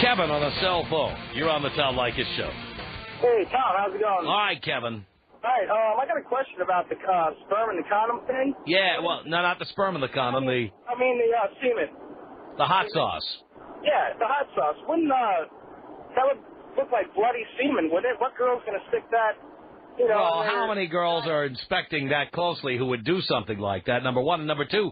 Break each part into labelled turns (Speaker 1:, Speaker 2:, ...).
Speaker 1: Kevin on a cell phone. You're on the Tom Leykis show.
Speaker 2: Hey, Tom, how's it going?
Speaker 1: All right, Kevin.
Speaker 2: All right, I got a question about the sperm and the condom thing.
Speaker 1: Yeah, well, no, not the sperm in the condom,
Speaker 2: the semen.
Speaker 1: the hot sauce.
Speaker 2: Yeah, the hot sauce. Wouldn't that would look like bloody semen, wouldn't it? What girl's going to stick that,
Speaker 1: Well, how many girls are inspecting that closely who would do something like that, number one? And number two,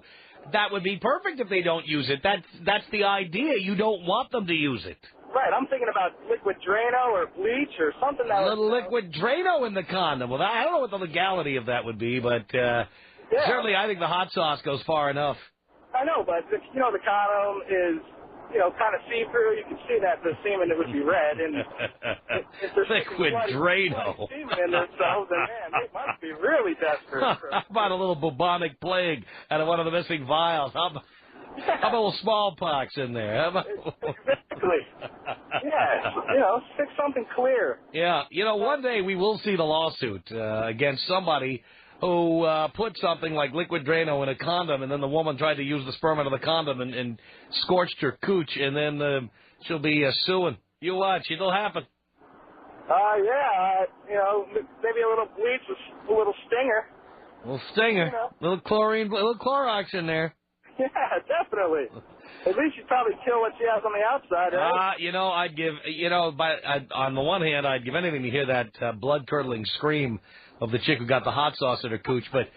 Speaker 1: that would be perfect if they don't use it. That's the idea. You don't want them to use it.
Speaker 2: Right, I'm thinking about liquid Drano or bleach or something that
Speaker 1: A little liquid Drano in the condom. Well, I don't know what the legality of that would be, but certainly I think the hot sauce goes far enough.
Speaker 2: I know, but, the condom is, kind of see-through. You can see that the semen would be red. And if there's
Speaker 1: liquid Drano.
Speaker 2: Semen in themselves, then, man, they must be really desperate.
Speaker 1: How about a little bubonic plague out of one of the missing vials? How about a little smallpox in there?
Speaker 2: Exactly. Yeah, stick something clear.
Speaker 1: Yeah, one day we will see the lawsuit against somebody who put something like liquid Drano in a condom, and then the woman tried to use the sperm out of the condom and scorched her cooch, and then she'll be suing. You watch, it'll happen.
Speaker 2: Maybe a little bleach, a little stinger.
Speaker 1: A little stinger, little chlorine, little Clorox in there.
Speaker 2: Yeah, definitely. At least you probably kill what she has on the outside, right?
Speaker 1: I'd give, on the one hand, I'd give anything to hear that blood-curdling scream of the chick who got the hot sauce in her cooch. But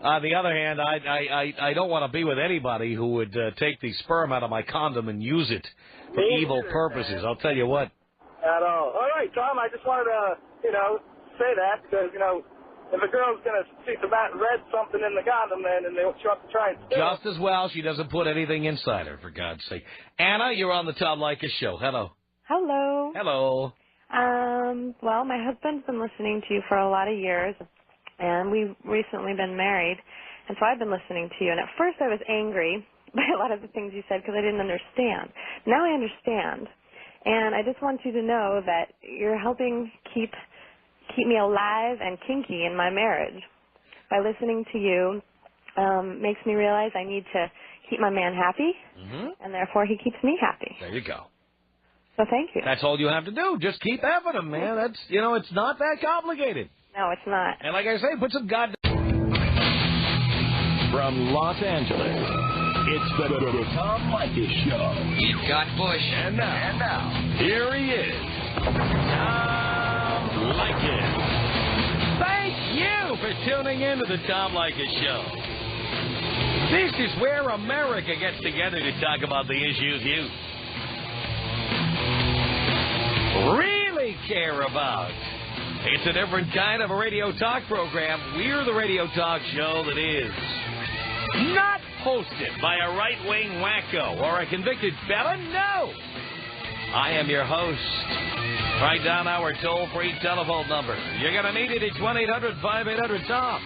Speaker 1: on the other hand, I don't want to be with anybody who would take the sperm out of my condom and use it for evil purposes. Man. I'll tell you what.
Speaker 2: At all. All right, Tom, I just wanted to, say that because, if a girl's going to see some red something in the condom, then, and they'll have to try and steal
Speaker 1: Just as well, she doesn't put anything inside her, for God's sake. Anna, you're on the Tom Leykis show. Hello.
Speaker 3: Hello.
Speaker 1: Hello.
Speaker 3: Well, my husband's been listening to you for a lot of years, and we've recently been married, and so I've been listening to you. And at first I was angry by a lot of the things you said because I didn't understand. Now I understand, and I just want you to know that you're helping keep me alive and kinky in my marriage. By listening to you makes me realize I need to keep my man happy, and therefore he keeps me happy.
Speaker 1: There you go.
Speaker 3: So thank you.
Speaker 1: That's all you have to do. Just keep effing him, man. That's, it's not that complicated.
Speaker 3: No, it's not.
Speaker 1: And like I say, put some goddamn...
Speaker 4: From Los Angeles, it's the Tom Leykis Show.
Speaker 5: He's got Bush.
Speaker 4: And now, here he is, Tom Leykis.
Speaker 1: Thank you for tuning in to the Tom Leykis Show. This is where America gets together to talk about the issues you really care about. It's a different kind of a radio talk program. We're the radio talk show that is not hosted by a right-wing wacko or a convicted felon. No. I am your host. Write down our toll-free telephone number. You're going to need it. It's 1-800-5800-TOM.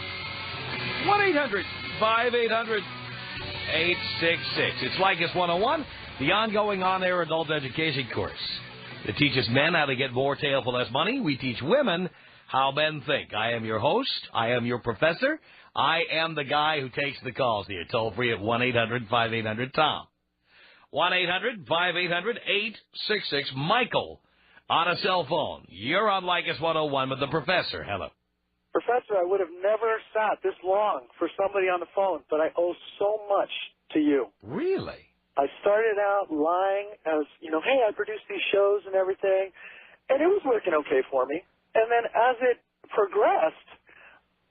Speaker 1: 1-800-5800-866. It's Leykis 101, the ongoing on-air adult education course. It teaches men how to get more tail for less money. We teach women how men think. I am your host. I am your professor. I am the guy who takes the calls here. Toll free at 1-800-5800-TOM. 1-800-5800-866. Michael on a cell phone. You're on Leykis 101 with the professor. Hello.
Speaker 2: Professor, I would have never sat this long for somebody on the phone, but I owe so much to you.
Speaker 1: Really?
Speaker 2: I started out lying as, hey, I produce these shows and everything, and it was working okay for me. And then as it progressed,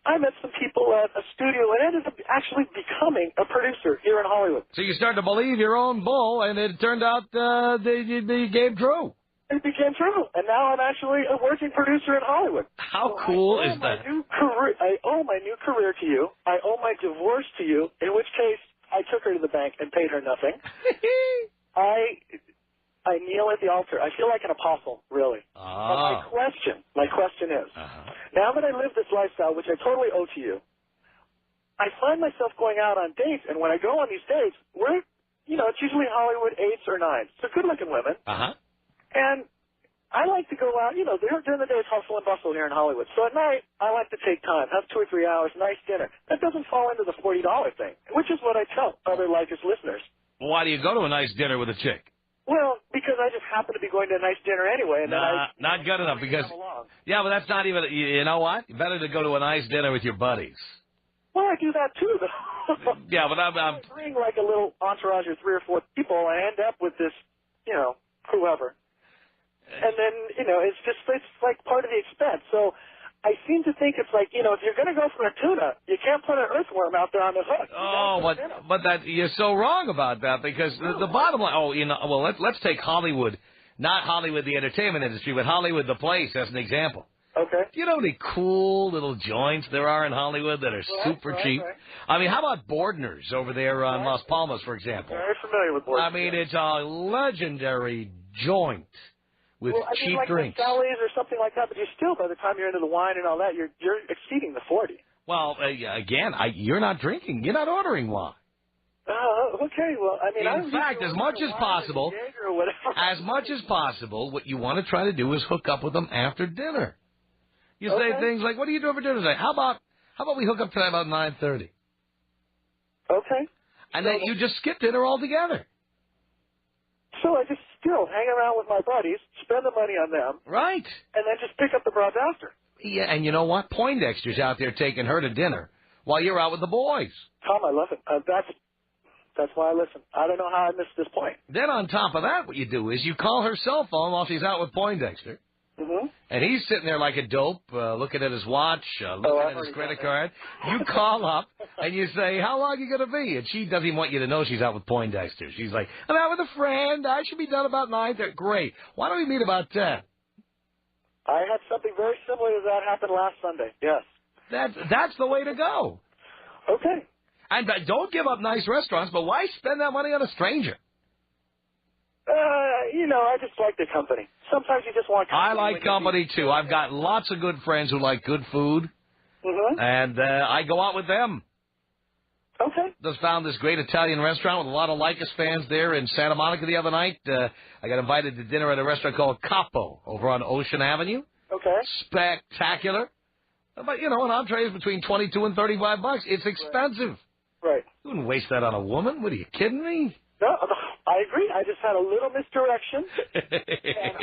Speaker 2: I met some people at a studio and ended up actually becoming a producer here in Hollywood.
Speaker 1: So you started to believe your own bull, and it turned out the game true.
Speaker 2: It became true, and now I'm actually a working producer in Hollywood.
Speaker 1: How cool is that?
Speaker 2: I owe my new career to you. I owe my divorce to you, in which case I took her to the bank and paid her nothing. I kneel at the altar. I feel like an apostle, really.
Speaker 1: Oh.
Speaker 2: But my question is, now that I live this lifestyle, which I totally owe to you, I find myself going out on dates, and when I go on these dates, it's usually Hollywood 8s or 9s. So good-looking women. And I like to go out, during the day it's hustle and bustle here in Hollywood. So at night, I like to take time, have 2 or 3 hours, nice dinner. That doesn't fall into the $40 thing, which is what I tell other Leykis listeners.
Speaker 1: Why do you go to a nice dinner with a chick?
Speaker 2: Well, because I just happen to be going to a nice dinner anyway. And
Speaker 1: not good enough because, yeah, but that's not even, you know what? Better to go to a nice dinner with your buddies.
Speaker 2: Well, I do that too, though.
Speaker 1: Yeah, but I'm
Speaker 2: I bring like a little entourage of 3 or 4 people, and I end up with this, whoever. And then, it's like part of the expense. So I seem to think it's like, if you're going to go for a tuna, you can't put an earthworm out there on the hook.
Speaker 1: But you're so wrong about that because the bottom line, let's take Hollywood, not Hollywood the entertainment industry, but Hollywood the place as an example.
Speaker 2: Okay.
Speaker 1: Do you know the cool little joints there are in Hollywood that are super cheap? Right. I mean, how about Bordner's over there on Las Palmas, for example?
Speaker 2: Very familiar with Bordner's.
Speaker 1: I mean, it's a legendary joint with cheap
Speaker 2: like
Speaker 1: drinks.
Speaker 2: Sally's or something like that, but you're still, by the time you're into the wine and all that, you're exceeding the 40.
Speaker 1: Well, again, you're not drinking. You're not ordering wine.
Speaker 2: Okay. Well, I mean,
Speaker 1: in fact, as much as possible, what you want to try to do is hook up with them after dinner. You say things like, "What are you doing for dinner today? How about we hook up tonight about 9:30?"
Speaker 2: Okay.
Speaker 1: And then you just skip dinner altogether.
Speaker 2: So I just still hang around with my buddies, spend the money on them.
Speaker 1: Right.
Speaker 2: And then just pick up the broads after.
Speaker 1: Yeah, and you know what? Poindexter's out there taking her to dinner while you're out with the boys.
Speaker 2: Tom, I love it. That's why I listen. I don't know how I missed this point.
Speaker 1: Then on top of that, what you do is you call her cell phone while she's out with Poindexter.
Speaker 2: Mm-hmm.
Speaker 1: And he's sitting there like a dope, looking at his watch, looking at his credit card. You call up and you say, "How long are you going to be?" And she doesn't want you to know she's out with Poindexter. She's like, "I'm out with a friend. I should be done about 9:30. Great. Why don't we meet about 10?
Speaker 2: I had something very similar to that happen last Sunday. Yes.
Speaker 1: That's the way to go.
Speaker 2: Okay.
Speaker 1: And don't give up nice restaurants, but why spend that money on a stranger?
Speaker 2: I just like the company. Sometimes you just want company.
Speaker 1: I like company, too. I've got lots of good friends who like good food, and I go out with them.
Speaker 2: Okay.
Speaker 1: Just found this great Italian restaurant with a lot of Leykis fans there in Santa Monica the other night. I got invited to dinner at a restaurant called Capo over on Ocean Avenue.
Speaker 2: Okay.
Speaker 1: Spectacular. But, an entree is between $22 and $35. It's expensive.
Speaker 2: Right.
Speaker 1: You wouldn't waste that on a woman. What, are you kidding me?
Speaker 2: No, I agree. I just had a little misdirection, and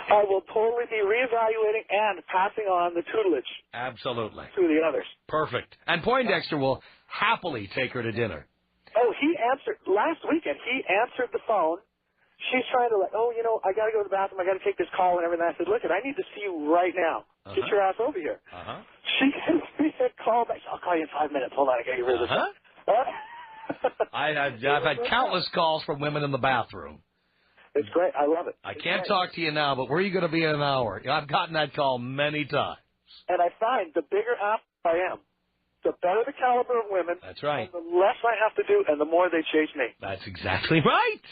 Speaker 2: I will totally be reevaluating and passing on the tutelage.
Speaker 1: Absolutely.
Speaker 2: To the others.
Speaker 1: Perfect. And Poindexter will happily take her to dinner.
Speaker 2: Oh, he answered last weekend. He answered the phone. She's trying to I got to go to the bathroom. I got to take this call and everything. I said, "Look, I need to see you right now. Get your ass over here." She gives me a call back. "I'll call you in 5 minutes. Hold on, I got you rid of this."
Speaker 1: I've had countless calls from women in the bathroom.
Speaker 2: It's great. I love it.
Speaker 1: I can't talk to you now, but where are you going to be in an hour? I've gotten that call many times.
Speaker 2: And I find the bigger ass I am, the better the caliber of women.
Speaker 1: That's right.
Speaker 2: And the less I have to do, and the more they chase me.
Speaker 1: That's exactly right.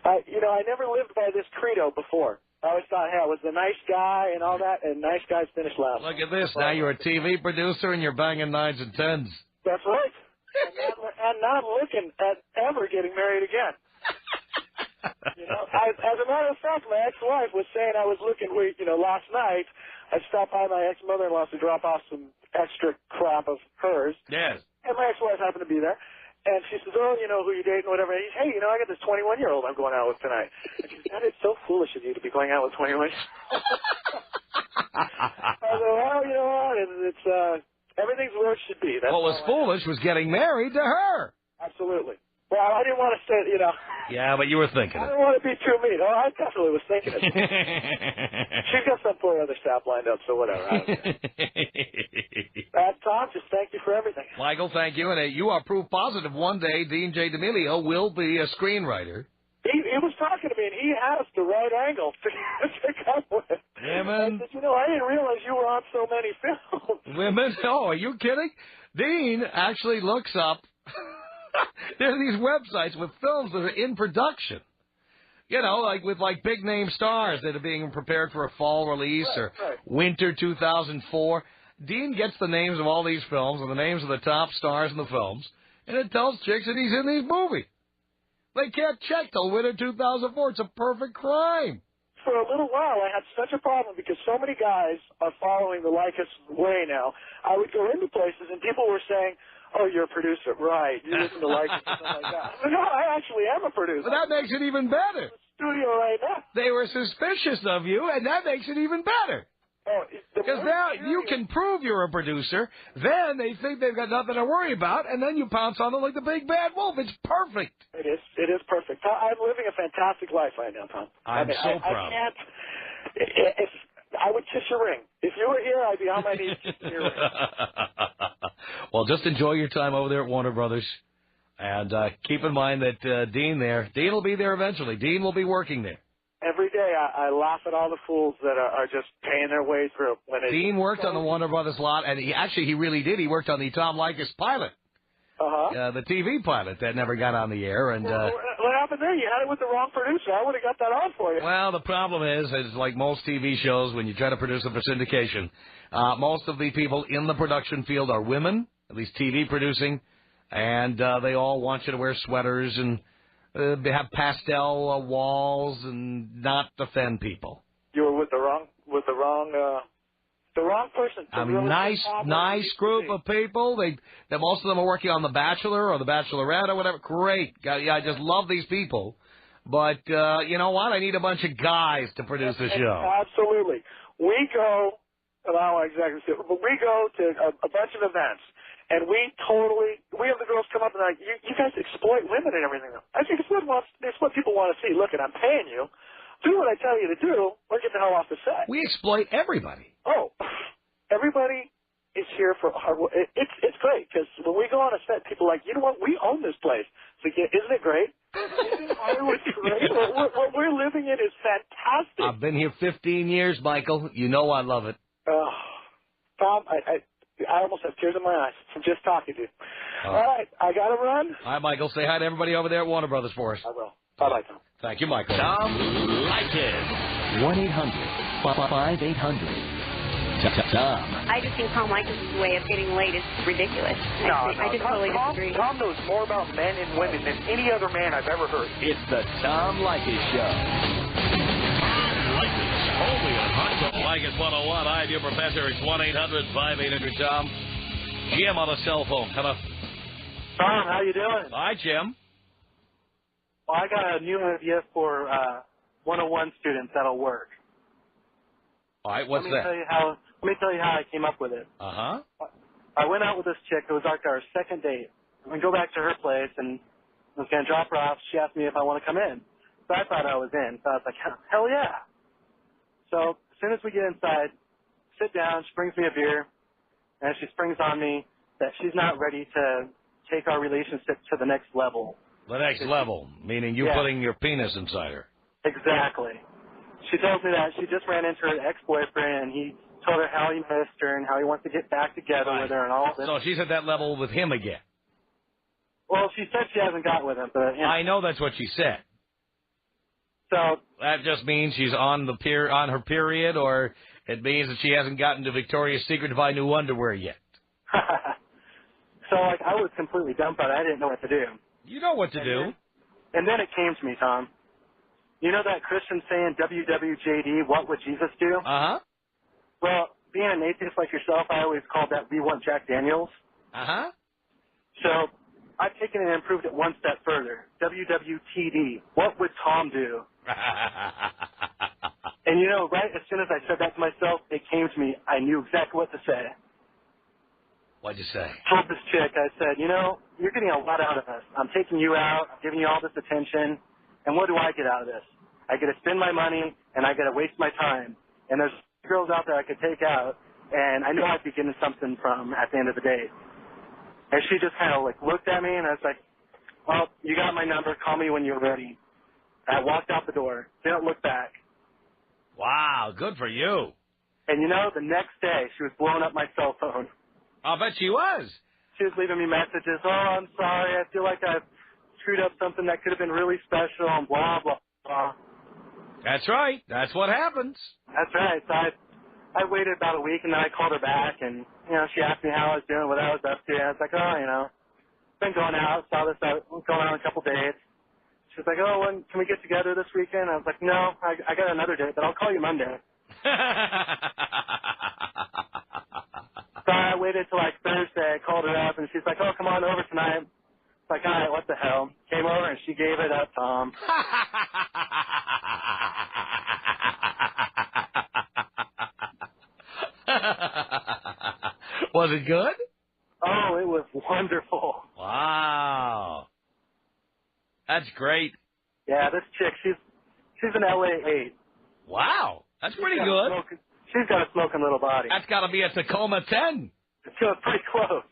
Speaker 2: I never lived by this credo before. I always thought, hey, I was the nice guy and all that, and nice guys finish last.
Speaker 1: Look at this. Now you're a TV producer and you're banging 9s and 10s.
Speaker 2: That's right. and not looking at ever getting married again. As a matter of fact, my ex-wife was saying I was looking weak. Last night I stopped by my ex-mother-in-law to drop off some extra crap of hers.
Speaker 1: Yes.
Speaker 2: And my ex-wife happened to be there. And she says, "Oh, who you dating, whatever." And he's, "Hey, I got this 21-year-old I'm going out with tonight." And she says, "That is so foolish of you to be going out with 21." I go, "Well, you know what? It's everything's where it should be." That's
Speaker 1: what was foolish was getting married to her.
Speaker 2: Absolutely. Well, I didn't want to say,
Speaker 1: Yeah, but you were thinking it.
Speaker 2: I didn't want to be too mean. Oh, I definitely was thinking it. She's got some poor other staff lined up, so whatever. I don't care. Tom, just thank you for everything.
Speaker 1: Michael, thank you. And you are proof positive one day Dean J. D'Amelio will be a screenwriter.
Speaker 2: He was talking to me, and he has the right angle to come with.
Speaker 1: Women.
Speaker 2: I said, I didn't realize you were on so many films.
Speaker 1: Women? Oh, are you kidding? Dean actually looks up. There are these websites with films that are in production. With big name stars that are being prepared for a fall release or winter 2004. Dean gets the names of all these films and the names of the top stars in the films, and it tells chicks that he's in these movies. They can't check till winter 2004. It's a perfect crime.
Speaker 2: For a little while, I had such a problem because so many guys are following the Leykis way now. I would go into places and people were saying, Oh, you're a producer, right? You listen to Leykis or something like that. No, I actually am a producer.
Speaker 1: But that makes it even better.
Speaker 2: Studio right now.
Speaker 1: They were suspicious of you, and that makes it even better.
Speaker 2: Oh,
Speaker 1: because now you can prove you're a producer. Then they think they've got nothing to worry about, and then you pounce on them like the big bad wolf. It's perfect.
Speaker 2: It is perfect. I'm living a fantastic life right now, Tom.
Speaker 1: I'm so proud.
Speaker 2: I can't. If I would kiss your ring. If you were here, I'd be on my knees kissing your ring.
Speaker 1: Well, just enjoy your time over there at Warner Brothers. And keep in mind that Dean will be there eventually. Dean will be working there.
Speaker 2: Every day I laugh at all the fools that are just paying their way through.
Speaker 1: Dean worked on the Warner Brothers lot, and he really did. He worked on the Tom Leykis pilot. The TV pilot that never got on the air. And
Speaker 2: what happened there? You had it with the wrong producer. I would have got that on for you.
Speaker 1: Well, the problem is like most TV shows, when you try to produce them for syndication, most of the people in the production field are women, at least TV producing, and they all want you to wear sweaters and have pastel walls and not offend people.
Speaker 2: You were with the wrong person.
Speaker 1: I mean, nice group of people. That most of them are working on The Bachelor or The Bachelorette or whatever. Great. Yeah, I just love these people. But you know what? I need a bunch of guys to produce the show.
Speaker 2: Absolutely. We go, I don't know exactly, but we go to a bunch of events, and we have the girls come up and like, you guys exploit women and everything. I think it's what people want to see. Look, I'm paying you. Do what I tell you to do, or get the hell off the set.
Speaker 1: We exploit everybody.
Speaker 2: Oh, everybody is here for hard work. It's great, because when we go on a set, people are like, you know what, we own this place. It's like, isn't it great? Isn't Hollywood great? What we're living in is fantastic.
Speaker 1: I've been here 15 years, Michael. You know I love it.
Speaker 2: Tom, I almost have tears in my eyes from just talking to you. All right, I got to run.
Speaker 1: All right, Michael, say hi to everybody over there at Warner Brothers for us.
Speaker 2: I will. Bye-bye, Tom.
Speaker 1: Thank you, Michael.
Speaker 4: Tom Leykis. 1-800-5800. Tom.
Speaker 5: I just think Tom Leykis' way of getting laid is ridiculous. I just totally disagree.
Speaker 2: Tom knows more about men and women than any other man I've ever heard.
Speaker 4: It's the Tom Leykis Show.
Speaker 1: Only on Hot Leykis 101. I'm your professor. It's 1-800-5800-TOM. Jim on the cell phone. Hello.
Speaker 6: Tom, how you doing?
Speaker 1: Hi, Jim.
Speaker 6: Well, I got a new idea for 101 students that'll work.
Speaker 1: All right, what's that?
Speaker 6: Let me tell you how I came up with it.
Speaker 1: Uh-huh.
Speaker 6: I went out with this chick. It was like our second date. We go back to her place, and I was going to drop her off. She asked me if I want to come in. So I thought I was in. So I was like, hell yeah. So as soon as we get inside, sit down, she brings me a beer, and she springs on me that she's not ready to take our relationship to the next level.
Speaker 1: The next level, meaning you putting your penis inside her.
Speaker 6: Exactly. She tells me that she just ran into her ex-boyfriend, and he told her how he missed her and how he wants to get back together with her and all this.
Speaker 1: So she's at that level with him again.
Speaker 6: Well, she said she hasn't got with him, but
Speaker 1: I know that's what she said.
Speaker 6: So
Speaker 1: that just means she's on her period, or it means that she hasn't gotten to Victoria's Secret to buy new underwear yet.
Speaker 6: So like I was completely dumbfounded. I didn't know what to do.
Speaker 1: You know what to do.
Speaker 6: And then it came to me, Tom. You know that Christian saying, WWJD, what would Jesus do?
Speaker 1: Uh-huh.
Speaker 6: Well, being an atheist like yourself, I always called that We Want Jack Daniels.
Speaker 1: Uh-huh.
Speaker 6: So I've taken it and improved it one step further. WWTD, what would Tom do? And you know, right as soon as I said that to myself, it came to me. I knew exactly what to say.
Speaker 1: What'd you say?
Speaker 6: I told this chick, I said, you know, you're getting a lot out of us. I'm taking you out, I'm giving you all this attention, and what do I get out of this? I get to spend my money, and I get to waste my time. And there's girls out there I could take out, and I know I'd be getting something from at the end of the day. And she just kind of like looked at me, and I was like, well, you got my number. Call me when you're ready. And I walked out the door. Didn't look back.
Speaker 1: Wow, good for you.
Speaker 6: And you know, the next day, she was blowing up my cell phone.
Speaker 1: I'll bet she was.
Speaker 6: She was leaving me messages. Oh, I'm sorry. I feel like I've screwed up something that could have been really special and blah, blah, blah.
Speaker 1: That's right. That's what happens.
Speaker 6: That's right. So I waited about a week, and then I called her back, and, you know, she asked me how I was doing, what I was up to. And I was like, oh, you know, been going out, saw this out, going on a couple dates. She was like, oh, when can we get together this weekend? I was like, no, I got another date, but I'll call you Monday. So I waited till like Thursday. I called her up, and she's like, oh, come on over tonight. It's like, all right, what the hell? Came over and she gave it up, Tom.
Speaker 1: Was it good?
Speaker 6: Oh, it was wonderful.
Speaker 1: Wow. That's great.
Speaker 6: Yeah, this chick, she's an LA 8.
Speaker 1: Wow. That's pretty good.
Speaker 6: She's got a smoking little body.
Speaker 1: That's got to be a Tacoma 10.
Speaker 6: It's pretty close.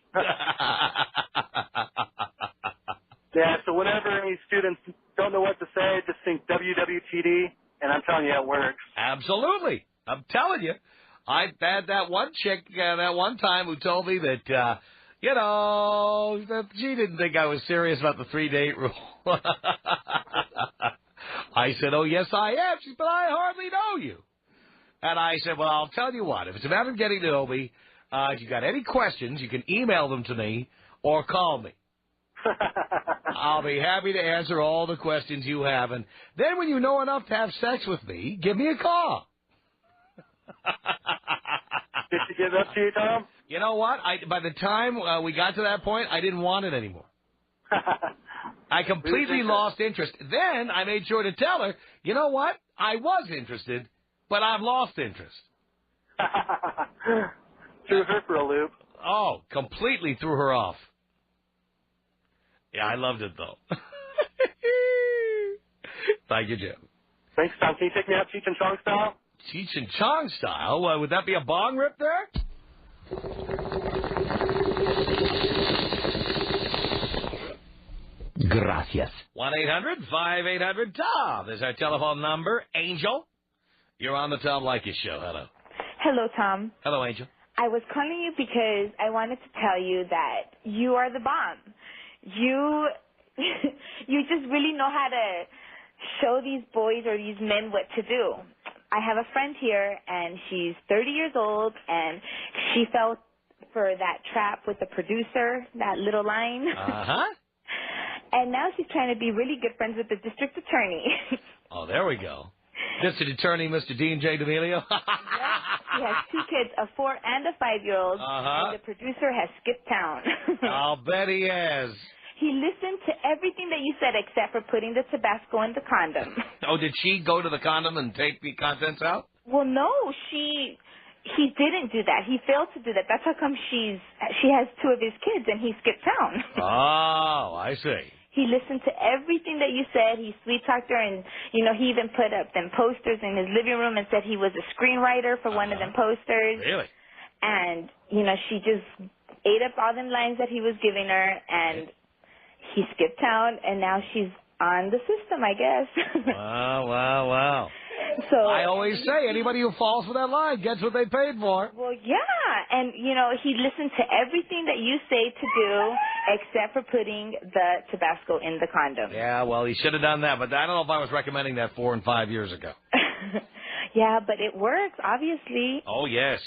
Speaker 6: Yeah, so whenever any students don't know what to say, just think WWTD, and I'm telling you, it works.
Speaker 1: Absolutely. I'm telling you. I had that one chick that one time who told me that, that she didn't think I was serious about the 3-date rule. I said, oh, yes, I am. She said, but I hardly know you. And I said, well, I'll tell you what. If it's a matter of getting to know me, if you got any questions, you can email them to me or call me. I'll be happy to answer all the questions you have. And then when you know enough to have sex with me, give me a call.
Speaker 6: Did she give up to you, Tom?
Speaker 1: You know what? By the time we got to that point, I didn't want it anymore. I completely lost interest. Then I made sure to tell her, you know what? I was interested, but I've lost interest.
Speaker 6: Threw her for a loop.
Speaker 1: Oh, completely threw her off. Yeah, I loved it, though. Thank you, Jim.
Speaker 6: Thanks, Tom. Can you take me out Cheech and Chong style?
Speaker 1: Cheech and Chong style? Would that be a bong rip there?
Speaker 4: Gracias.
Speaker 1: 1-800-5800-TOM is our telephone number. Angel, you're on the Tom Leykis Show. Hello.
Speaker 7: Hello, Tom.
Speaker 1: Hello, Angel.
Speaker 7: I was calling you because I wanted to tell you that you are the bomb. You just really know how to show these boys or these men what to do. I have a friend here, and she's 30 years old, and she fell for that trap with the producer, that little line.
Speaker 1: Uh-huh.
Speaker 7: And now she's trying to be really good friends with the district attorney.
Speaker 1: Oh, there we go. District Attorney, Mr. Dean J. D'Amelio.
Speaker 7: Yes, she has 2 kids, a 4- and a 5-year-old, and the producer has skipped town.
Speaker 1: I'll bet he has.
Speaker 7: He listened to everything that you said except for putting the Tabasco in the condom.
Speaker 1: Oh, did she go to the condom and take the contents out?
Speaker 7: Well, no, he didn't do that. He failed to do that. That's how come she has 2 of his kids and he skipped town.
Speaker 1: Oh, I see.
Speaker 7: He listened to everything that you said. He sweet-talked her, and, he even put up them posters in his living room and said he was a screenwriter for one of them posters.
Speaker 1: Really?
Speaker 7: And, she just ate up all them lines that he was giving her, and he skipped town, and now she's on the system, I guess.
Speaker 1: Wow.
Speaker 7: So
Speaker 1: I always say anybody who falls for that line gets what they paid for.
Speaker 7: Well, yeah. And, he listened to everything that you say to do except for putting the Tabasco in the condom.
Speaker 1: Yeah, well, he should have done that, but I don't know if I was recommending that 4 and 5 years ago.
Speaker 7: Yeah, but it works, obviously.
Speaker 1: Oh, yes.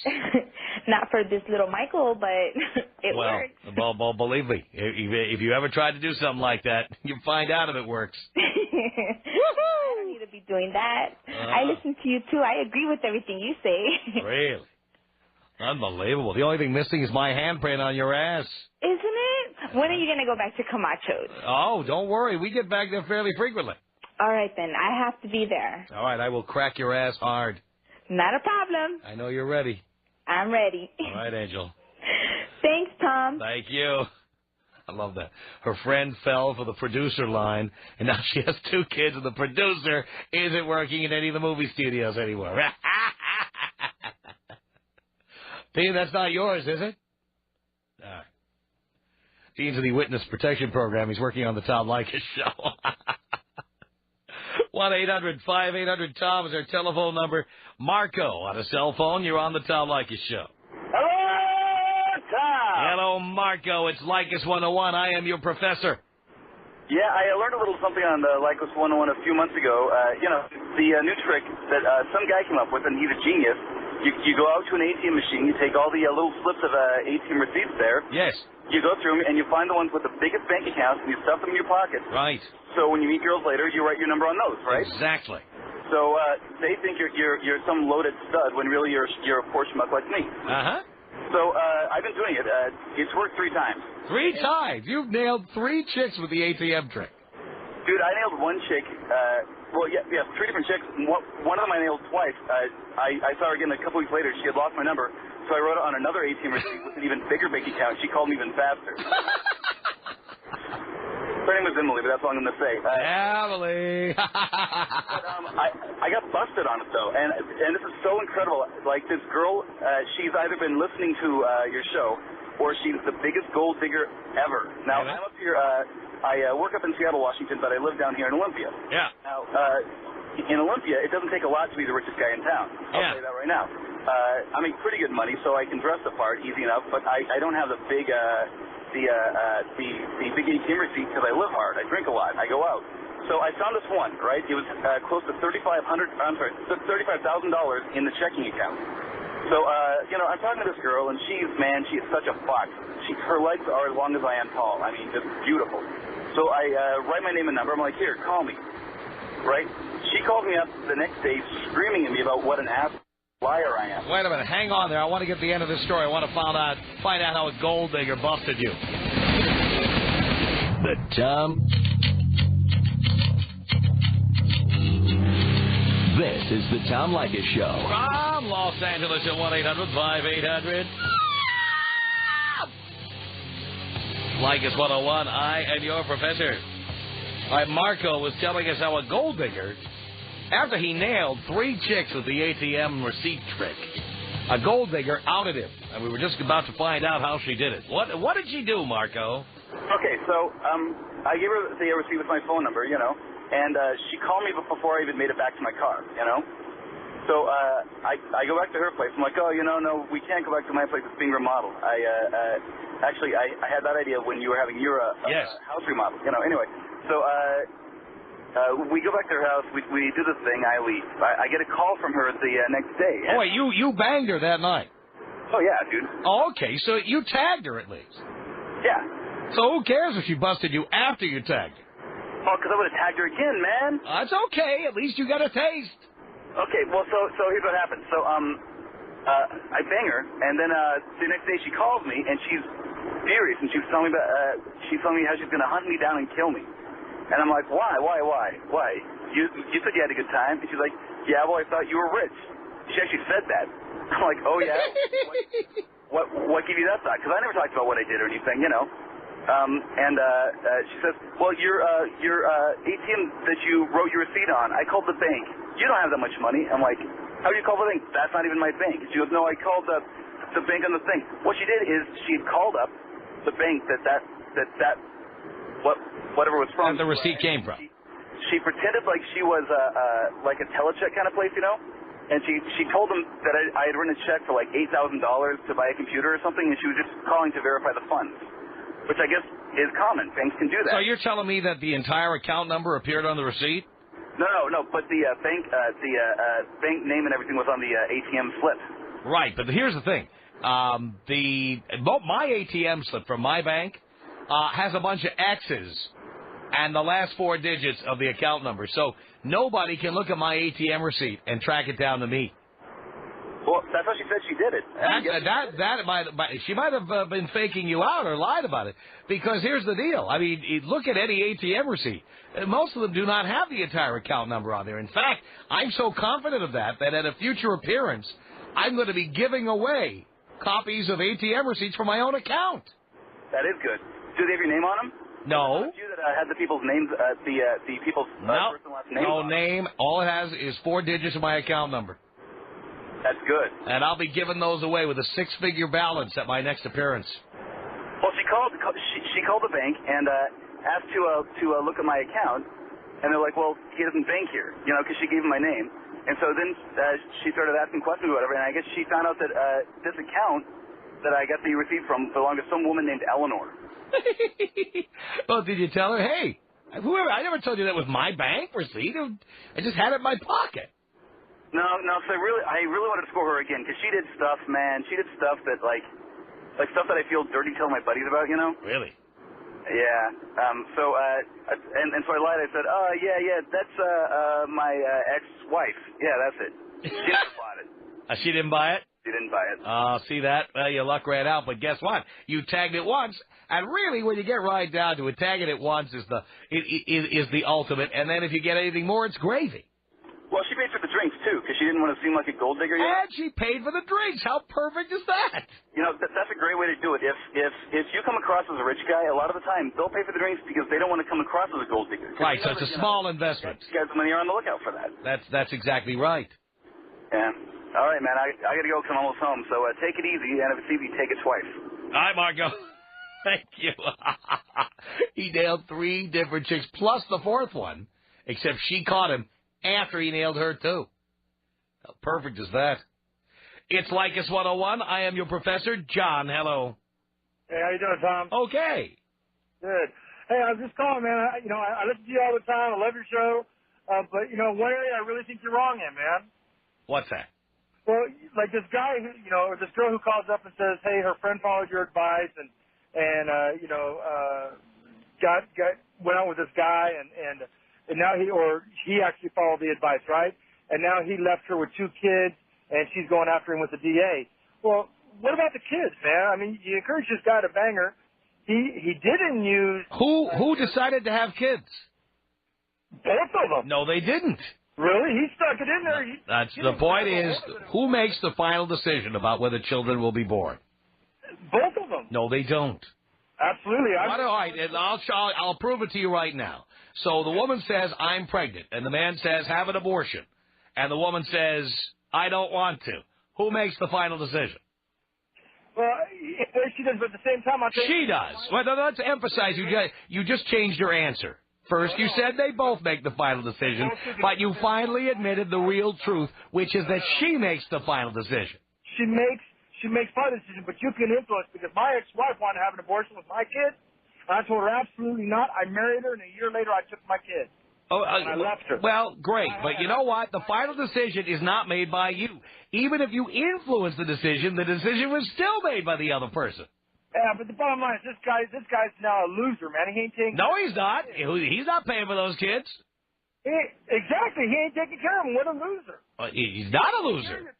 Speaker 7: Not for this little Michael, but it works.
Speaker 1: Well, believe me, if you ever tried to do something like that, you find out if it works.
Speaker 7: I don't need to be doing that. I listen to you, too. I agree with everything you say.
Speaker 1: Really? Unbelievable. The only thing missing is my handprint on your ass.
Speaker 7: Isn't it? When are you going to go back to Camacho's?
Speaker 1: Oh, don't worry. We get back there fairly frequently.
Speaker 7: All right, then. I have to be there.
Speaker 1: All right. I will crack your ass hard.
Speaker 7: Not a problem.
Speaker 1: I know you're ready.
Speaker 7: I'm ready.
Speaker 1: All right, Angel.
Speaker 7: Thanks, Tom.
Speaker 1: Thank you. I love that. Her friend fell for the producer line, and now she has 2 kids, and the producer isn't working in any of the movie studios anymore. Dean, that's not yours, is it? All right. Dean's in the Witness Protection Program. He's working on the Tom Leykis Show. 1-800-5800-TOM is our telephone number. Marco on a cell phone. You're on the Tom Leykis Show.
Speaker 2: Hello, Tom.
Speaker 1: Hello, Marco. It's Leykis 101. I am your professor.
Speaker 2: Yeah, I learned a little something on the Leykis 101 a few months ago. The new trick that some guy came up with, and he's a genius. You go out to an ATM machine, you take all the little slips of ATM receipts there.
Speaker 1: Yes.
Speaker 2: You go through them, and you find the ones with the biggest bank accounts, and you stuff them in your pocket.
Speaker 1: Right.
Speaker 2: So when you meet girls later, you write your number on those, right?
Speaker 1: Exactly.
Speaker 2: So they think you're some loaded stud when really you're a poor schmuck like me.
Speaker 1: Uh-huh.
Speaker 8: So I've been doing it. It's worked 3 times.
Speaker 1: 3 times? You've nailed 3 chicks with the ATM trick.
Speaker 8: Dude, I nailed 1 chick. 3 different chicks. One of them I nailed twice. I saw her again a couple weeks later. She had lost my number, so I wrote it on another ATM receipt with an even bigger bank account. She called me even faster. Her name was Emily, but that's all I'm going to say.
Speaker 1: Emily.
Speaker 8: I got busted on it, though, and this is so incredible. Like, this girl, she's either been listening to your show, or she's the biggest gold digger ever. Now, I'm up here, I work up in Seattle, Washington, but I live down here in Olympia.
Speaker 1: Yeah.
Speaker 8: Now, in Olympia, it doesn't take a lot to be the richest guy in town. I'll tell you that right now. I make pretty good money, so I can dress the part easy enough, but I don't have the big... the big ATM receipt because I live hard. I drink a lot. I go out. So I found this one, right? It was close to $35,000 in the checking account. So, I'm talking to this girl, and she is such a fox. Her legs are as long as I am tall. I mean, just beautiful. So I write my name and number. I'm like, here, call me. Right? She called me up the next day screaming at me about what an ass liar I am.
Speaker 1: Wait a minute. Hang on there. I want to get the end of this story. I want to find out how a gold digger busted you.
Speaker 4: The Tom. This is the Tom Leykis Show.
Speaker 1: From Los Angeles at 1-800-5800. Leykis 101, I am your professor. All right, Marco was telling us how a gold digger, after he nailed 3 chicks with the ATM receipt trick, a gold digger outed him, and we were just about to find out how she did it. What did she do, Marco?
Speaker 8: Okay, so I gave her the receipt with my phone number, and she called me before I even made it back to my car, So I go back to her place. I'm like, oh, no, we can't go back to my place. It's being remodeled. I had that idea when you were having your house remodeled. Anyway, so we go back to her house. We do this thing. I leave. I get a call from her the next day.
Speaker 1: Oh, wait, you banged her that night?
Speaker 8: Oh, yeah, dude.
Speaker 1: Oh, okay, so you tagged her at least.
Speaker 8: Yeah.
Speaker 1: So who cares if she busted you after you tagged her?
Speaker 8: Oh, because I would have tagged her again, man.
Speaker 1: That's okay. At least you got a taste.
Speaker 8: Okay, well, so here's what happened. So, I bang her, and then the next day she calls me, and she's furious, and she's telling me how she's going to hunt me down and kill me. And I'm like, why? You said you had a good time. And she's like, yeah, well, I thought you were rich. She actually said that. I'm like, oh, yeah? What gave you that thought? Because I never talked about what I did or anything, she says, well, your ATM that you wrote your receipt on, I called the bank. You don't have that much money. I'm like, how do you call the bank? That's not even my bank. She goes, no, I called the bank on the thing. What she did is she had called up the bank whatever was from.
Speaker 1: That the receipt came from.
Speaker 8: She pretended like she was like a telecheck kind of place, And she told them that I had written a check for like $8,000 to buy a computer or something, and she was just calling to verify the funds, which I guess is common. Banks can do that.
Speaker 1: So you're telling me that the entire account number appeared on the receipt?
Speaker 8: No. But the bank name and everything was on the ATM slip.
Speaker 1: Right, but here's the thing: my ATM slip from my bank has a bunch of X's and the last 4 digits of the account number. So nobody can look at my ATM receipt and track it down to me.
Speaker 8: Well, that's how she said she did it.
Speaker 1: She might have been faking you out or lied about it. Because here's the deal. I mean, look at any ATM receipt. Most of them do not have the entire account number on there. In fact, I'm so confident of that at a future appearance, I'm going to be giving away copies of ATM receipts for my own account.
Speaker 8: That is good. Do they have your name on them?
Speaker 1: No.
Speaker 8: You that had the people's names, the people's first and last names.
Speaker 1: No name. All it has is 4 digits of my account number.
Speaker 8: That's good.
Speaker 1: And I'll be giving those away with a 6-figure balance at my next appearance.
Speaker 8: Well, she called the bank and asked to look at my account, and they're like, well, he doesn't bank here, because she gave him my name. And so then she started asking questions or whatever, and I guess she found out that this account that I got the receipt from belonged to some woman named Eleanor.
Speaker 1: Well, did you tell her, hey, whoever, I never told you that was my bank receipt. I just had it in my pocket.
Speaker 8: No. So I really wanted to score her again because she did stuff, man. She did stuff that like stuff that I feel dirty telling my buddies about,
Speaker 1: Really?
Speaker 8: Yeah. So I lied. I said, oh yeah, that's my ex-wife. Yeah, that's it. She never bought it.
Speaker 1: She didn't buy it?
Speaker 8: She didn't didn't buy it.
Speaker 1: See that? Well, your luck ran out, but guess what? You tagged it once, and really, when you get right down to it, tagging it once is the ultimate, and then if you get anything more, it's gravy.
Speaker 8: Well, she paid for the drinks, too, because she didn't want to seem like a gold digger.
Speaker 1: And she paid for the drinks. How perfect is that?
Speaker 8: You know, that's a great way to do it. If you come across as a rich guy, a lot of the time, they'll pay for the drinks because they don't want to come across as a gold digger.
Speaker 1: Right, so it's a small investment.
Speaker 8: You guys, money are on the lookout for that.
Speaker 1: That's exactly right.
Speaker 8: Yeah. All right, man, I got to go because I'm almost home, so take it easy, and if it's easy, take it twice.
Speaker 1: All right, Marco. Thank you. He nailed 3 different chicks, plus the 4th one, except she caught him after he nailed her, too. How perfect is that? It's Leykis 101. I am your professor, John. Hello.
Speaker 9: Hey, how you doing, Tom?
Speaker 1: Okay.
Speaker 9: Good. Hey, I was just calling, man. I listen to you all the time. I love your show. But, one area I really think you're wrong in, man.
Speaker 1: What's that?
Speaker 9: Well, like this guy, or this girl who calls up and says, hey, her friend followed your advice and went out with this guy and now he actually followed the advice, right? And now he left her with 2 kids, and she's going after him with the DA. Well, what about the kids, man? I mean, you encourage this guy to bang her. He didn't use...
Speaker 1: Who decided to have kids?
Speaker 9: Both of them.
Speaker 1: No, they didn't.
Speaker 9: Really? He stuck it in there.
Speaker 1: That's the point is, who makes the final decision about whether children will be born?
Speaker 9: Both of them.
Speaker 1: No, they don't.
Speaker 9: Absolutely.
Speaker 1: All right, and I'll prove it to you right now. So the woman says, I'm pregnant, and the man says, have an abortion. And the woman says, I don't want to. Who makes the final decision?
Speaker 9: Well, she does, but at the same time, I think...
Speaker 1: She does. Well, let's emphasize, you just changed your answer. First, you said they both make the final decision, but you finally admitted the real truth, which is that she makes the final decision.
Speaker 9: She makes part of the decision, but you can influence, because my ex-wife wanted to have an abortion with my kid. I told her absolutely not. I married her, and a year later I took my kid. I left her.
Speaker 1: Well, great, but you know what? The final decision is not made by you. Even if you influence the decision was still made by the other person.
Speaker 9: Yeah, but the bottom line is this guy's now a loser, man. He ain't taking...
Speaker 1: No, he's not. He's not paying for those kids.
Speaker 9: Exactly. He ain't taking care of them. What a loser.
Speaker 1: He's not a loser.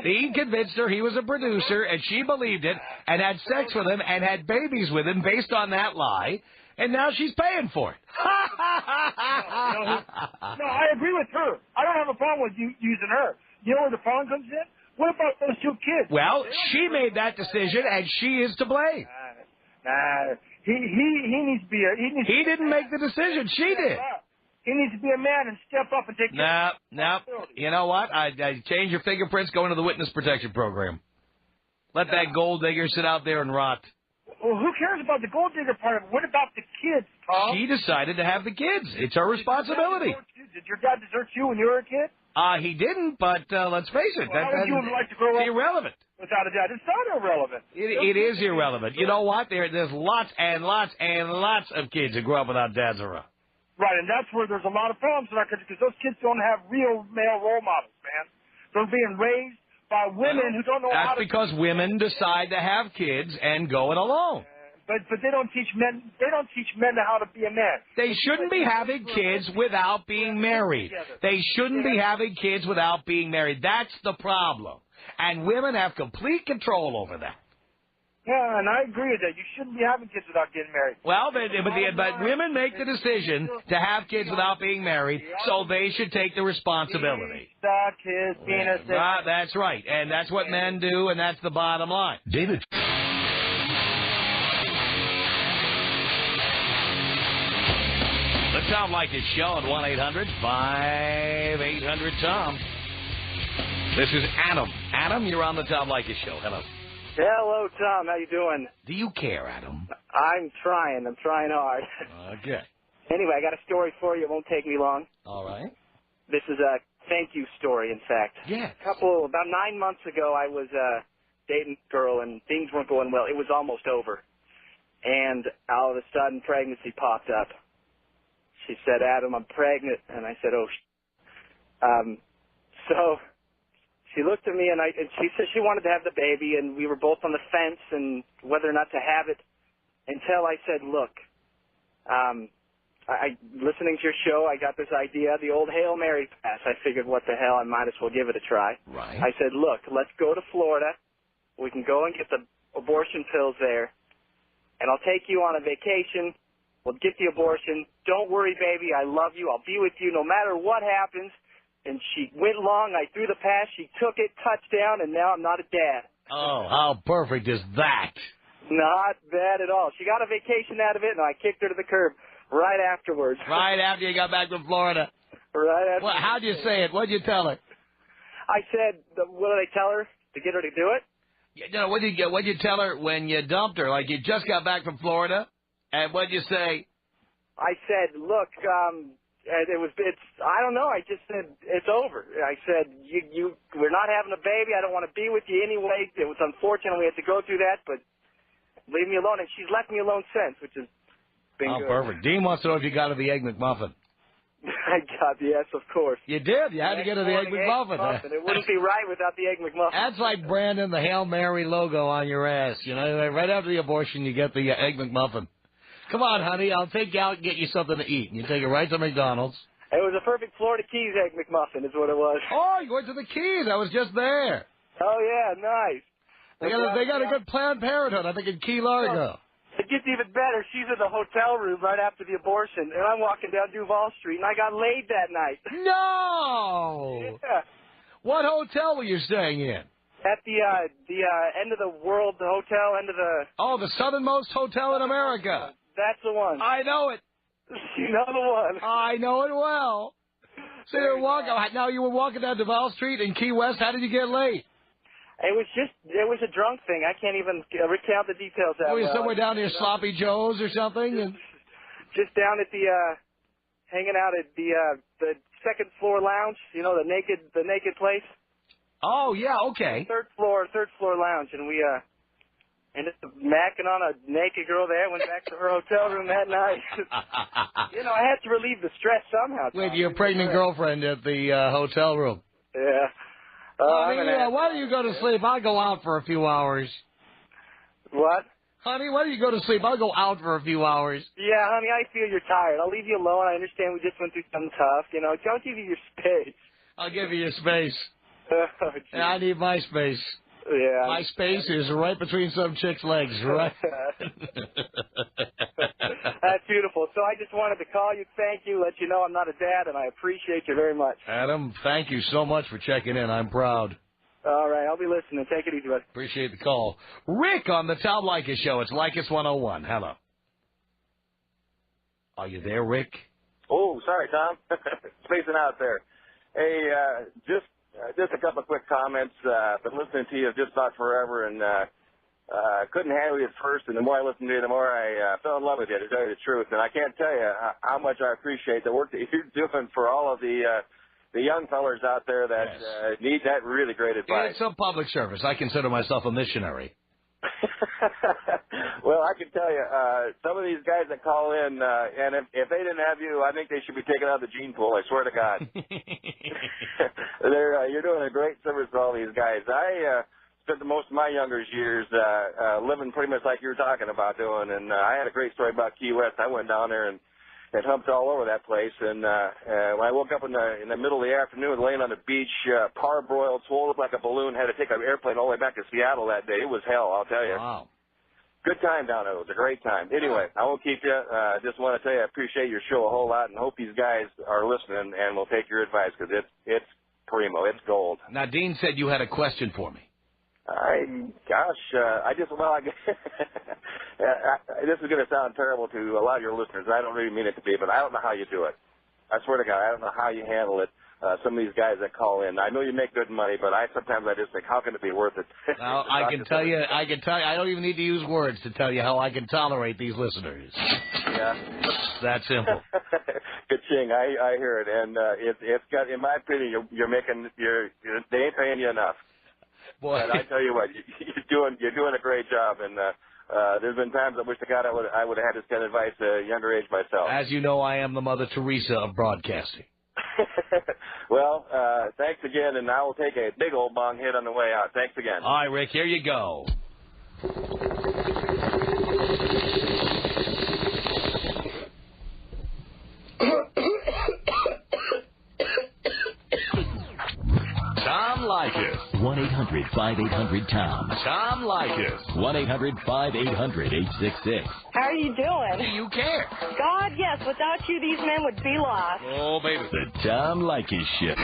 Speaker 1: He convinced her he was a producer, and she believed it, and had sex with him, and had babies with him based on that lie, and now she's paying for it.
Speaker 9: No, I agree with her. I don't have a problem with you using her. You know where the problem comes in? What about those 2 kids?
Speaker 1: Well, she made that decision, and she is to blame.
Speaker 9: He needs to be
Speaker 1: He didn't make the decision. She did.
Speaker 9: He needs to be a man and step up and take care of responsibility.
Speaker 1: You know what? I change your fingerprints, go into the witness protection program. Let that gold digger sit out there and rot.
Speaker 9: Well, who cares about the gold digger part of it? What about the kids, Tom?
Speaker 1: She decided to have the kids. It's her responsibility.
Speaker 9: Did your dad desert you when you were a kid?
Speaker 1: He didn't, but let's face it.
Speaker 9: How would you like to grow up?
Speaker 1: Irrelevant.
Speaker 9: Without a dad. It's not irrelevant.
Speaker 1: It is irrelevant. You know what? There's lots and lots and lots of kids who grow up without dads around.
Speaker 9: Right, and that's where there's a lot of problems in our country, because those kids don't have real male role models, man. They're being raised by women who don't know how to...
Speaker 1: That's because women decide to have kids and go it alone.
Speaker 9: But they don't teach men. They don't teach men how to be a man.
Speaker 1: They shouldn't be having kids without being married. They shouldn't be having kids without being married. That's the problem, and women have complete control over that.
Speaker 9: Yeah, and I agree with that. You shouldn't be having kids without getting married.
Speaker 1: Well, but women make the decision to have kids without being married, so they should take the responsibility.
Speaker 9: Suck his penis.
Speaker 1: That's right, and that's what men do, and that's the bottom line.
Speaker 4: David.
Speaker 1: The Tom Leykis Show at 1-800-5800-TOM. This is Adam. Adam, you're on the Tom Leykis Show. Hello.
Speaker 10: Hello, Tom. How you doing?
Speaker 1: Do you care, Adam?
Speaker 10: I'm trying hard.
Speaker 1: Okay.
Speaker 10: Anyway, I got a story for you. It won't take me long.
Speaker 1: All right.
Speaker 10: This is a thank you story, in fact.
Speaker 1: Yeah.
Speaker 10: About 9 months ago, I was dating a girl, and things weren't going well. It was almost over. And all of a sudden, pregnancy popped up. She said, Adam, I'm pregnant. And I said, oh, so she looked at me, and she said she wanted to have the baby, and we were both on the fence and whether or not to have it, until I said, look, I listening to your show, I got this idea, the old Hail Mary pass. I figured, what the hell, I might as well give it a try.
Speaker 1: Right.
Speaker 10: I said, look, let's go to Florida. We can go and get the abortion pills there, and I'll take you on a vacation. We'll get the abortion. Don't worry, baby. I love you. I'll be with you no matter what happens. And she went along. I threw the pass. She took it, touchdown, and now I'm not a dad.
Speaker 1: Oh, how perfect is that?
Speaker 10: Not bad at all. She got a vacation out of it, and I kicked her to the curb right afterwards.
Speaker 1: Right after you got back from Florida.
Speaker 10: Right after.
Speaker 1: Well, how'd you say it? What'd you tell her?
Speaker 10: I said, what did I tell her to get her to do it?
Speaker 1: No, what'd you tell her when you dumped her? Like you just got back from Florida, and what'd you say?
Speaker 10: I said, look, I don't know. I just said, it's over. I said, we're not having a baby. I don't want to be with you anyway. It was unfortunate we had to go through that, but leave me alone. And she's left me alone since, which has been good.
Speaker 1: Perfect. Dean wants to know if you got her the Egg McMuffin.
Speaker 10: I got the yes, of course.
Speaker 1: You did. You had to get her the Egg McMuffin.
Speaker 10: It wouldn't be right without the Egg McMuffin.
Speaker 1: That's like Brandon, the Hail Mary logo on your ass. You know, right after the abortion, you get the Egg McMuffin. Come on, honey. I'll take you out and get you something to eat. And you take it right to McDonald's.
Speaker 10: It was a perfect Florida Keys Egg McMuffin is what it was.
Speaker 1: Oh, you went to the Keys. I was just there.
Speaker 10: Oh, yeah, nice.
Speaker 1: They got a good Planned Parenthood, I think, in Key Largo.
Speaker 10: It gets even better. She's in the hotel room right after the abortion, and I'm walking down Duval Street, and I got laid that night.
Speaker 1: No!
Speaker 10: Yeah.
Speaker 1: What hotel were you staying in?
Speaker 10: At the end of the world, the hotel, end of the...
Speaker 1: Oh, the southernmost hotel in America.
Speaker 10: That's the one.
Speaker 1: I know it.
Speaker 10: You know the one.
Speaker 1: I know it well. So now you were walking down Duval Street in Key West. How did you get late?
Speaker 10: It was a drunk thing. I can't even recount the details.
Speaker 1: Were you somewhere down near Sloppy Joe's or something?
Speaker 10: Just down at the, hanging out at the second floor lounge. You know, the naked place.
Speaker 1: Oh yeah, okay.
Speaker 10: Third floor lounge, and we ended up macking on a naked girl there. Went back to her hotel room that night. You know, I had to relieve the stress somehow.
Speaker 1: With your pregnant girlfriend at the hotel room.
Speaker 10: Yeah.
Speaker 1: Why don't you go to sleep? I'll go out for a few hours.
Speaker 10: What?
Speaker 1: Honey, why don't you go to sleep? I'll go out for a few hours.
Speaker 10: Yeah, honey, I feel you're tired. I'll leave you alone. I understand we just went through something tough. You know, don't give you your space.
Speaker 1: I'll give you your space.
Speaker 10: Oh,
Speaker 1: yeah, I need my space.
Speaker 10: Yeah.
Speaker 1: My space is right between some chick's legs, right?
Speaker 10: That's beautiful. So I just wanted to call you, thank you, let you know I'm not a dad, and I appreciate you very much.
Speaker 1: Adam, thank you so much for checking in. I'm proud.
Speaker 10: All right, I'll be listening. Take it easy, bud.
Speaker 1: Appreciate the call. Rick on the Tom Leykis Show. It's Leykis 101. Hello. Are you there, Rick?
Speaker 11: Oh, sorry, Tom. Spacing out there. Hey, just a couple of quick comments. Been listening to you just about forever, and couldn't handle you at first. And the more I listened to you, the more I fell in love with you, to tell you the truth. And I can't tell you how much I appreciate the work that you're doing for all of the young fellers out there that need that really great advice.
Speaker 1: It's a public service. I consider myself a missionary.
Speaker 11: Well, I can tell you, some of these guys that call in, and if they didn't have you, I think they should be taken out of the gene pool, I swear to God. You're doing a great service for all these guys. I spent the most of my younger years living pretty much like you were talking about doing, and I had a great story about Key West. I went down there and humped all over that place, and when I woke up in the middle of the afternoon laying on the beach, parboiled, swollen up like a balloon, had to take an airplane all the way back to Seattle that day. It was hell, I'll tell you.
Speaker 1: Wow.
Speaker 11: Good time down there. It was a great time. Anyway, I won't keep you. I just want to tell you I appreciate your show a whole lot and hope these guys are listening and will take your advice because it's primo. It's gold.
Speaker 1: Now, Dean said you had a question for me.
Speaker 11: This is going to sound terrible to a lot of your listeners. I don't really mean it to be, but I don't know how you do it. I swear to God, I don't know how you handle it. Some of these guys that call in, I know you make good money, but sometimes I just think, how can it be worth it?
Speaker 1: Well, I can tell you, I don't even need to use words to tell you how I can tolerate these listeners.
Speaker 11: Yeah.
Speaker 1: That simple.
Speaker 11: Ka-ching, I hear it, and it's got, in my opinion, they ain't paying you enough.
Speaker 1: Boy.
Speaker 11: And I tell you what, you're doing a great job, and there's been times I wish to God I would have had this kind of advice at a younger age myself.
Speaker 1: As you know, I am the Mother Teresa of broadcasting.
Speaker 11: Well, thanks again, and I will take a big old bong hit on the way out. Thanks again.
Speaker 1: All right, Rick, here you go.
Speaker 4: 1-800-5800-TOM.
Speaker 1: Tom Leykis.
Speaker 4: 1-800-5800-866.
Speaker 3: How are you doing?
Speaker 1: Do you care?
Speaker 3: God, yes. Without you, these men would be lost.
Speaker 1: Oh, baby.
Speaker 4: The Tom Leykis Show.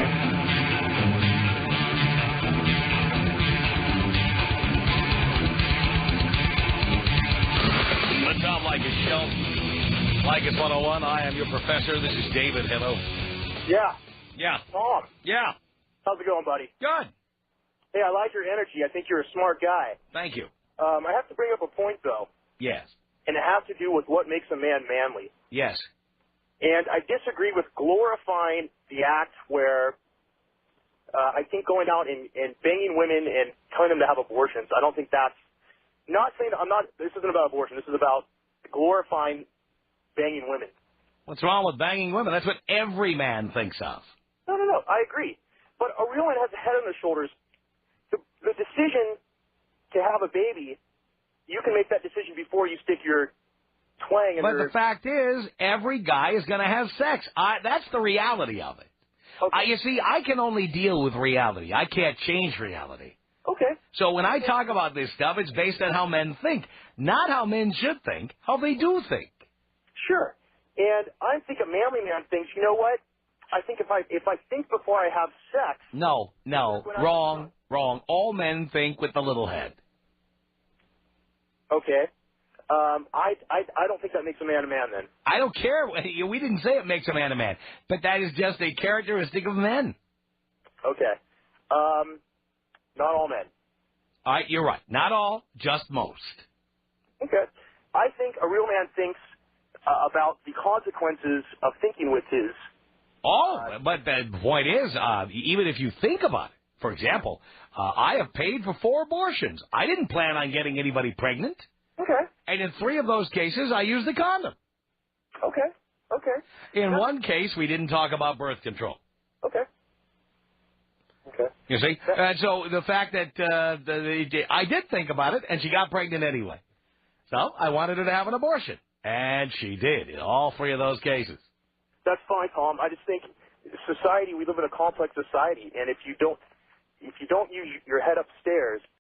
Speaker 1: The Tom Leykis Show. Leykis 101. I am your professor. This is David. Hello.
Speaker 2: Yeah.
Speaker 1: Yeah.
Speaker 2: Tom.
Speaker 1: Yeah.
Speaker 2: How's it going, buddy?
Speaker 1: Good.
Speaker 2: Hey, I like your energy. I think you're a smart guy.
Speaker 1: Thank you.
Speaker 2: I have to bring up a point, though.
Speaker 1: Yes.
Speaker 2: And it has to do with what makes a man manly.
Speaker 1: Yes.
Speaker 2: And I disagree with glorifying the act where I think going out and banging women and telling them to have abortions. I don't think that's not saying this isn't about abortion. This is about glorifying banging women.
Speaker 1: What's wrong with banging women? That's what every man thinks of.
Speaker 2: No. I agree. But a real man has a head on his shoulders. The decision to have a baby, you can make that decision before you stick your twang in
Speaker 1: But the fact is, every guy is going to have sex. That's the reality of it.
Speaker 2: Okay.
Speaker 1: You see, I can only deal with reality. I can't change reality.
Speaker 2: Okay.
Speaker 1: So when I talk about this stuff, it's based on how men think, not how men should think, how they do think.
Speaker 2: Sure. And I think a manly man thinks, you know what? I think if I think before I have sex.
Speaker 1: No, wrong. All men think with the little head.
Speaker 2: Okay. I don't think that makes a man then.
Speaker 1: I don't care. We didn't say it makes a man, but that is just a characteristic of men.
Speaker 2: Okay. Not all men.
Speaker 1: All right, you're right. Not all, just most.
Speaker 2: Okay. I think a real man thinks about the consequences of thinking with his.
Speaker 1: But the point is, even if you think about it, for example, I have paid for 4 abortions. I didn't plan on getting anybody pregnant.
Speaker 2: Okay.
Speaker 1: And in 3 of those cases, I used the condom.
Speaker 2: Okay.
Speaker 1: In one case, we didn't talk about birth control.
Speaker 2: Okay.
Speaker 1: You see? So the fact that I did think about it, and she got pregnant anyway. So I wanted her to have an abortion. And she did in all 3 of those cases.
Speaker 2: That's fine, Tom. I just think society, we live in a complex society, and if you don't use your head upstairs